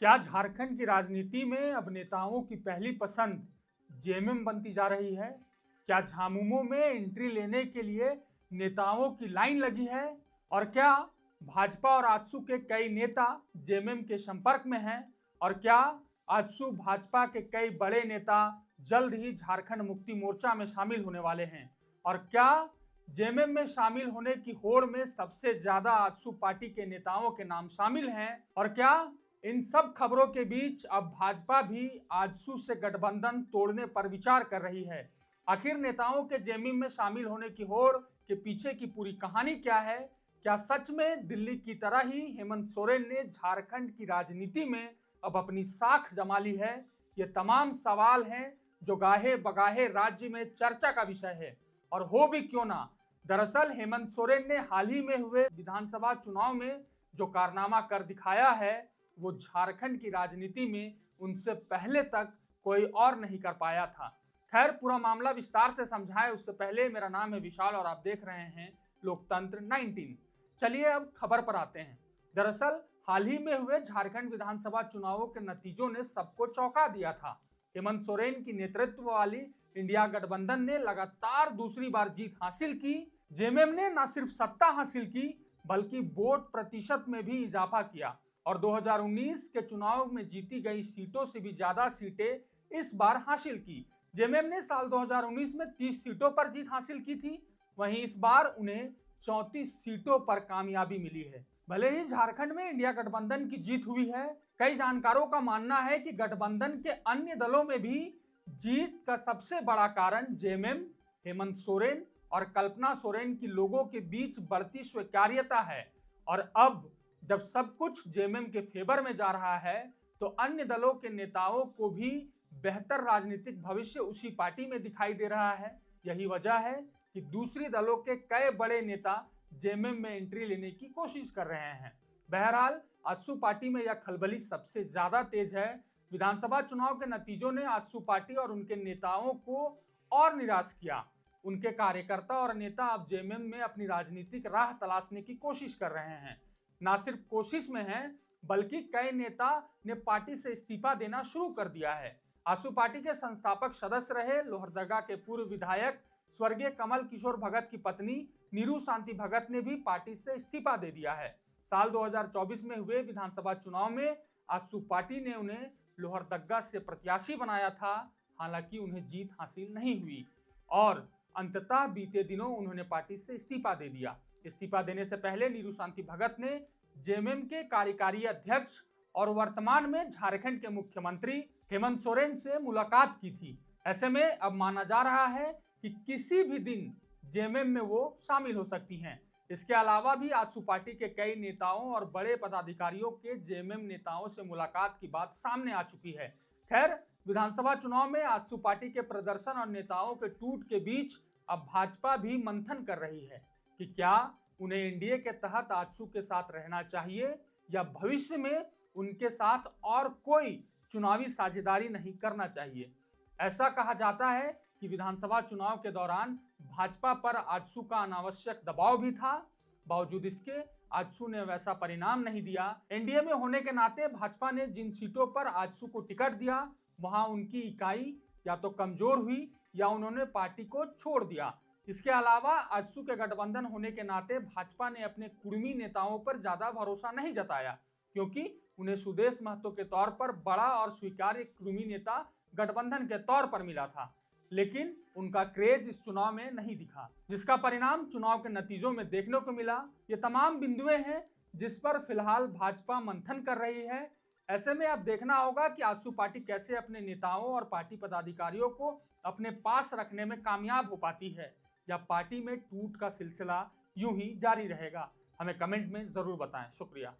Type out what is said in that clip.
क्या झारखंड की राजनीति में अब नेताओं की पहली पसंद जेएमएम बनती जा रही है? क्या झामुमो में एंट्री लेने के लिए नेताओं की लाइन लगी है? और क्या भाजपा और आजसू के कई नेता जेएमएम के संपर्क में हैं? और क्या आजसू भाजपा के कई बड़े नेता जल्द ही झारखंड मुक्ति मोर्चा में शामिल होने वाले हैं? और क्या जेएमएम में शामिल होने की होड़ में सबसे ज्यादा आजसू पार्टी के नेताओं के नाम शामिल हैं? और क्या इन सब खबरों के बीच अब भाजपा भी आजसू से गठबंधन तोड़ने पर विचार कर रही है? आखिर नेताओं के जेएमएम में शामिल होने की होड़ के पीछे की पूरी कहानी क्या है? क्या सच में दिल्ली की तरह ही हेमंत सोरेन ने झारखंड की राजनीति में अब अपनी साख जमा ली है? ये तमाम सवाल हैं जो गाहे बगाहे राज्य में चर्चा का विषय है। और हो भी क्यों ना, दरअसल हेमंत सोरेन ने हाल ही में हुए विधानसभा चुनाव में जो कारनामा कर दिखाया है वो झारखंड की राजनीति में उनसे पहले तक कोई और नहीं कर पाया था। खैर, पूरा मामला विस्तार से समझाए उससे पहले मेरा नाम है विशाल और आप देख रहे हैं लोकतंत्र 19। चलिए अब खबर पर आते हैं। दरअसल हाल ही में हुए झारखंड विधानसभा चुनावों के नतीजों ने सबको चौंका दिया था। हेमंत सोरेन की नेतृत्व वाली इंडिया गठबंधन ने लगातार दूसरी बार जीत हासिल की। जेएमएम ने न सिर्फ सत्ता हासिल की बल्कि वोट प्रतिशत में भी इजाफा किया और 2019 के चुनाव में जीती गई सीटों से भी ज्यादा सीटें इस बार हासिल की। जेएमएम ने साल 2019 में 30 सीटों पर जीत हासिल की थी, वहीं इस बार उन्हें 34 सीटों पर कामयाबी मिली है। भले ही झारखंड में इंडिया गठबंधन की जीत हुई है, कई जानकारों का मानना है कि गठबंधन के अन्य दलों में भी जीत का सबसे बड़ा कारण जेएमएम, हेमंत सोरेन और कल्पना सोरेन की लोगों के बीच बढ़ती स्वीकार्यता है। और अब जब सब कुछ जेएमएम के फेवर में जा रहा है तो अन्य दलों के नेताओं को भी बेहतर राजनीतिक भविष्य उसी पार्टी में दिखाई दे रहा है। यही वजह है कि दूसरी दलों के कई बड़े नेता जेएमएम में एंट्री लेने की कोशिश कर रहे हैं। बहरहाल आजसू पार्टी में यह खलबली सबसे ज्यादा तेज है। विधानसभा चुनाव के नतीजों ने आजसू पार्टी और उनके नेताओं को और निराश किया। उनके कार्यकर्ता और नेता अब जेएमएम में अपनी राजनीतिक राह तलाशने की कोशिश कर रहे हैं। ना सिर्फ कोशिश में हैं बल्कि कई नेता ने पार्टी से इस्तीफा देना शुरू कर दिया है। आजसू पार्टी के संस्थापक सदस्य रहे लोहरदगा के पूर्व विधायक स्वर्गीय कमल किशोर भगत की पत्नी नीरू शांति भगत ने भी पार्टी से इस्तीफा दे दिया है। साल 2024 में हुए विधानसभा चुनाव में आजसू पार्टी ने उन्हें लोहरदगा से प्रत्याशी बनाया था, हालांकि उन्हें जीत हासिल नहीं हुई और अंततः बीते दिनों उन्होंने पार्टी से इस्तीफा दे दिया। इस्तीफा देने से पहले नीरू शांति भगत ने जेएमएम के कार्यकारी अध्यक्ष और वर्तमान में झारखंड के मुख्यमंत्री हेमंत सोरेन से मुलाकात की थी। ऐसे में अब माना जा रहा है कि किसी भी दिन जेएमएम में वो शामिल हो सकती हैं। इसके अलावा भी आजसू पार्टी के कई नेताओं और बड़े पदाधिकारियों के जेएमएम नेताओं से मुलाकात की बात सामने आ चुकी है। खैर, विधानसभा चुनाव में आजसू पार्टी के प्रदर्शन और नेताओं के टूट के बीच अब भाजपा भी मंथन कर रही है कि क्या उन्हें एनडीए के तहत आजसू के साथ रहना चाहिए या भविष्य में उनके साथ और कोई चुनावी साझेदारी नहीं करना चाहिए। ऐसा कहा जाता है कि विधानसभा चुनाव के दौरान भाजपा पर आजसू का अनावश्यक दबाव भी था। बावजूद इसके आजसू ने वैसा परिणाम नहीं दिया। एनडीए में होने के नाते भाजपा ने जिन सीटों पर आजसू को टिकट दिया वहां उनकी इकाई या तो कमजोर हुई या उन्होंने पार्टी को छोड़ दिया। इसके अलावा आजसू के गठबंधन होने के नाते भाजपा ने अपने कुर्मी नेताओं पर ज्यादा भरोसा नहीं जताया, क्योंकि उन्हें सुदेश महतो के तौर पर बड़ा और स्वीकार्य कुर्मी नेता गठबंधन के तौर पर मिला था, लेकिन उनका क्रेज इस चुनाव में नहीं दिखा, जिसका परिणाम चुनाव के नतीजों में देखने को मिला। ये तमाम बिंदुएं हैं जिस पर फिलहाल भाजपा मंथन कर रही है। ऐसे में अब देखना होगा कि आजसू पार्टी कैसे अपने नेताओं और पार्टी पदाधिकारियों को अपने पास रखने में कामयाब हो पाती है या पार्टी में टूट का सिलसिला यूं ही जारी रहेगा। हमें कमेंट में जरूर बताएं। शुक्रिया।